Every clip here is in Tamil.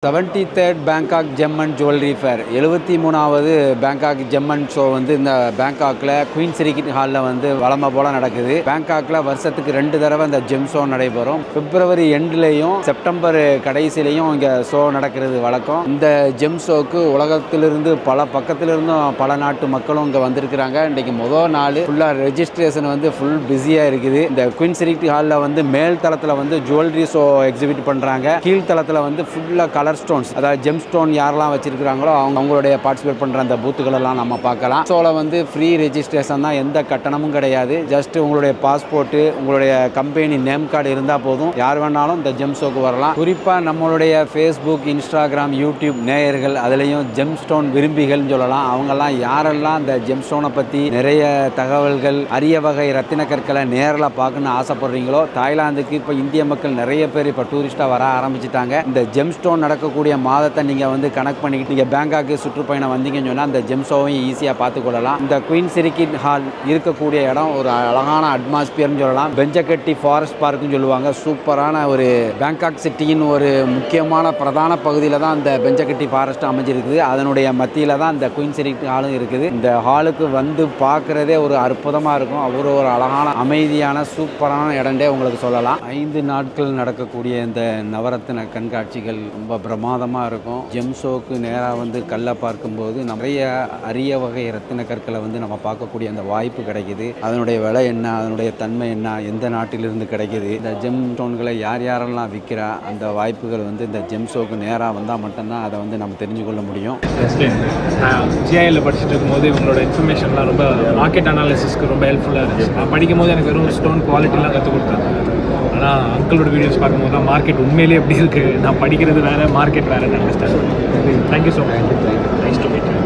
73rd Bangkok gem and jewellery fair 73வது பேங்காக் ஜெம் அண்ட் ஷோ வந்து இந்த பேங்காக்ல குயின் சிரிக்கிட் ஹாலில் வந்து வழமை போல நடக்குது. பேங்காக்ல வருஷத்துக்கு 2 தடவை இந்த ஜெம் ஷோ நடைபெறும். பிப்ரவரி எண்ட்லையும் செப்டம்பர் கடைசிலையும் இங்கே ஷோ நடக்கிறது வழக்கம். இந்த ஜெம் ஷோக்கு உலகத்திலிருந்து பல பக்கத்திலிருந்தும் பல நாட்டு மக்களும் இங்கே வந்திருக்கிறாங்க. இன்றைக்கு முதல் நாள் ஃபுல்லாக ரெஜிஸ்ட்ரேஷன் வந்து ஃபுல் பிஸியாக இருக்குது. இந்த குயின் சிரிக்கிட் ஹாலில் வந்து மேல் தளத்தில் வந்து ஜுவல்லரி ஷோ எக்ஸிபிட் பண்ணுறாங்க. கீழ்த்தளத்தில் வந்து ஃபுல்லாக கலர் ஸ்டோன்ஸ், அதாவது ஜெம் ஸ்டோன் யாரெல்லாம் வச்சிருக்காங்களோ அவங்களுடைய பார்ட்டிசிபேட் பண்ற அந்த பூத்துக்கள் எல்லாம் நம்ம பார்க்கலாம். ஷோல வந்து ஃப்ரீ ரெஜிஸ்ட்ரேஷன் தான், எந்த கட்டணமும் கிடையாது. ஜஸ்ட் உங்களுடைய பாஸ்போர்ட், உங்களுடைய கம்பெனி நேம் கார்டு இருந்தால் போதும், யார் வேணாலும் இந்த ஜெம் ஷோக்கு வரலாம். குறிப்பாக நம்மளுடைய ஃபேஸ்புக், இன்ஸ்டாகிராம், யூடியூப் நேயர்கள், அதுலேயும் ஜெம் ஸ்டோன் விரும்பிகள்னு சொல்லலாம். அவங்கெல்லாம் யாரெல்லாம் இந்த ஜெம் ஸ்டோனை பற்றி நிறைய தகவல்கள், அரிய வகை ரத்தின கற்களை நேரில் பார்க்கணும்னு ஆசைப்படுறீங்களோ, தாய்லாந்துக்கு இப்போ இந்திய மக்கள் நிறைய பேர் இப்போ டூரிஸ்டாக வர ஆரம்பிச்சிட்டாங்க. இந்த ஜெம் ஸ்டோன் நடக்கக்கூடிய மாதத்தை நீங்கள் வந்து கனெக்ட் பண்ணிக்கிட்டு நீங்கள் பேங்காக்கு சுற்றுப்பயணம் வந்தீங்கன்னு சொன்னால் அந்த ஜெம் ஷோவையும் ஈஸியாக பார்த்துக்கொள்ளலாம். இந்த குயின் சிரிக்கிட் ஹால் இருக்கக்கூடிய இடம் ஒரு அழகான அட்மாஸ்பியர்னு சொல்லலாம். பெஞ்சகட்டி ஃபாரஸ்ட் பார்க்குன்னு சொல்லுவாங்க. சூப்பரான ஒரு பேங்காக் சிட்டியின் ஒரு முக்கியமான பிரதான பகுதியில் தான் இந்த பெஞ்சகட்டி ஃபாரஸ்ட் அமைஞ்சிருக்குது. அதனுடைய மத்தியில் தான் இந்த குயின் சிரிக்கிட் ஹாலும் இருக்குது. இந்த ஹாலுக்கு வந்து பார்க்குறதே ஒரு அற்புதமாக இருக்கும். ஒரு அழகான அமைதியான சூப்பரான இடண்டே உங்களுக்கு சொல்லலாம். 5 நாட்கள் நடக்கக்கூடிய இந்த நவரத்தின கண்காட்சிகள் ரொம்ப பிரமாதமாக இருக்கும். ஜெம் ஷோக்கு நேராக வந்து கல்லை பார்க்கும்போது நிறைய அரிய வகை ரத்தின கற்களை வந்து நம்ம பார்க்கக்கூடிய அந்த வாய்ப்பு கிடைக்குது. அதனுடைய விலை என்ன, அதனுடைய தன்மை என்ன, எந்த நாட்டிலிருந்து கிடைக்குது, இந்த ஜெம் ஸ்டோன்களை யார் யாரெல்லாம் விற்கிறா, அந்த வாய்ப்புகள் வந்து இந்த ஜெம் ஷோக்கு நேராக வந்தால் மட்டும்தான் அதை வந்து நம்ம தெரிஞ்சு கொள்ள முடியும். ஜிஐயில் படிச்சுட்டு இருக்கும்போது இவங்களோட இன்ஃபர்மேஷன்லாம் ரொம்ப மார்க்கெட் அனாலிசிஸ்க்கு ரொம்ப ஹெல்ப்ஃபுல்லாக இருந்துச்சு. நான் படிக்கும் போது எனக்கு வெறும் ஸ்டோன் குவாலிட்டிலாம் கற்றுக் கொடுத்தாங்க. ஆனால் அங்கிளோட வீடியோஸ் பார்க்கும்போது தான் மார்க்கெட் உண்மையிலே எப்படி இருக்குது, நான் படிக்கிறது வேறு, மார்க்கெட் வேறு அண்டர்ஸ்டாண்ட் பண்ணுறேன். Thank you so much. Nice to meet you.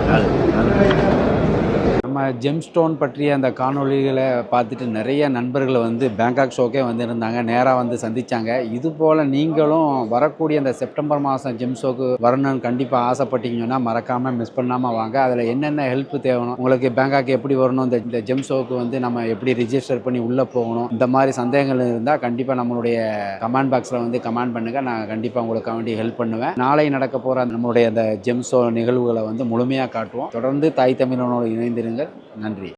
நம்ம ஜெம் ஸ்டோன் பற்றிய அந்த காணொலிகளை பார்த்துட்டு நிறைய நண்பர்கள் வந்து பேங்காக் ஷோக்கே வந்திருந்தாங்க, நேராக வந்து சந்தித்தாங்க. இது போல் நீங்களும் வரக்கூடிய அந்த செப்டம்பர் மாதம் ஜெம் ஷோக்கு வரணும்னு கண்டிப்பாக ஆசைப்பட்டீங்கன்னா மறக்காமல் மிஸ் பண்ணாமல் வாங்க. அதில் என்னென்ன ஹெல்ப் தேவைணும், உங்களுக்கு பேங்காக் எப்படி வரணும், இந்த ஜெம் ஷோக்கு வந்து நம்ம எப்படி ரிஜிஸ்டர் பண்ணி உள்ளே போகணும், இந்த மாதிரி சந்தேகங்கள் இருந்தால் கண்டிப்பாக நம்மளுடைய கமெண்ட் பாக்ஸில் வந்து கமெண்ட் பண்ணுங்கள். நான் கண்டிப்பாக உங்களுக்கு வேண்டி ஹெல்ப் பண்ணுவேன். நாளை நடக்க போகிற நம்மளுடைய அந்த ஜெம் ஷோ நிகழ்வுகளை வந்து முழுமையாக காட்டுவோம். தொடர்ந்து தாய் தமிழனோடு இணைந்திருங்கள். நன்றி.